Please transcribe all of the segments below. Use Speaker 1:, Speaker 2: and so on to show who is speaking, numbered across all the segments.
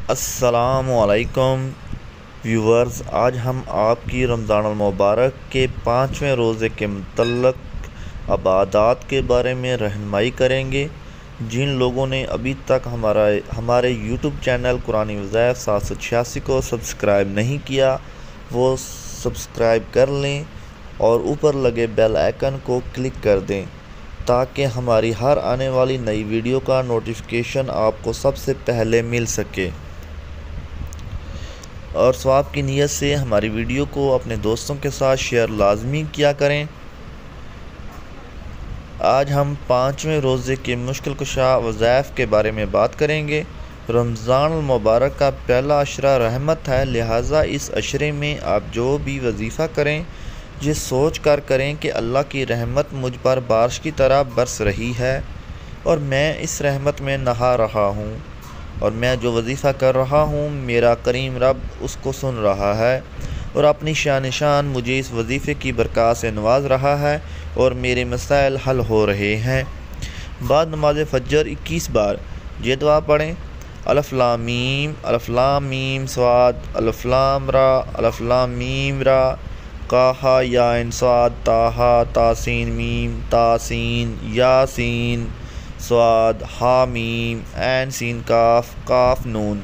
Speaker 1: السلام علیکم ویورز، آج ہم آپ کی رمضان المبارک کے 5ویں روزے کے متعلق عبادات کے بارے میں رہنمائی کریں گے۔ جن لوگوں نے ابھی تک ہمارے یوٹیوب چینل قرآنی وظائف 786 کو سبسکرائب نہیں کیا وہ سبسکرائب کر لیں اور اوپر لگے بیل آئیکن کو کلک کر دیں تاکہ ہماری ہر آنے والی نئی ویڈیو کا نوٹیفیکیشن آپ کو سب سے پہلے مل سکے، اور ثواب کی نیت سے ہماری ویڈیو کو اپنے دوستوں کے ساتھ شیئر لازمی کیا کریں۔ آج ہم 5ویں روزے کے مشکل کشا وظائف کے بارے میں بات کریں گے۔ رمضان المبارک کا پہلا عشرہ رحمت ہے، لہٰذا اس عشرے میں آپ جو بھی وظیفہ کریں یہ سوچ کر کریں کہ اللہ کی رحمت مجھ پر بارش کی طرح برس رہی ہے اور میں اس رحمت میں نہا رہا ہوں، اور میں جو وظیفہ کر رہا ہوں میرا کریم رب اس کو سن رہا ہے اور اپنی شان مجھے اس وظیفے کی برکات سے نواز رہا ہے اور میرے مسائل حل ہو رہے ہیں۔ بعد نماز فجر 21 بار یہ دعا پڑھیں: الف لام میم، الف لام میم صاد، الف لام را، الف لام میم را، قاف یا عین صاد، طٰ تا سین میم، تا سین یا سین صاد، ہا میم، عین سین کاف، قاف نون۔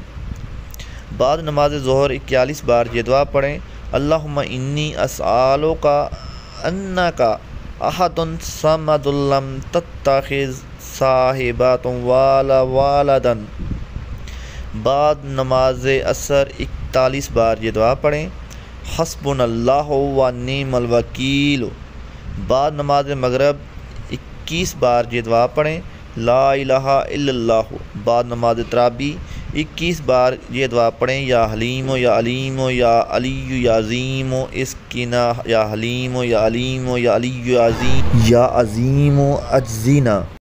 Speaker 1: بعد نماز ظہر 41 بار یہ دعا پڑھیں: اللہم انی اسألک انک احد صمد لم تتخذ صاحبۃ ولا ولدا۔ بعد نماز عصر 41 بار یہ دعا پڑھیں: حسبنا اللہ و نعم الوکیل۔ بعد نماز مغرب 21 بار یہ دعا پڑھیں: لا الہ الا اللہ۔ بعد نماز تراویح 21 بار یہ دعا پڑھیں: یا حلیم یا علیم یا علی یا عظیم اسقنا، یا حلیم یا علیم یا علی یا عظیم اجزینا۔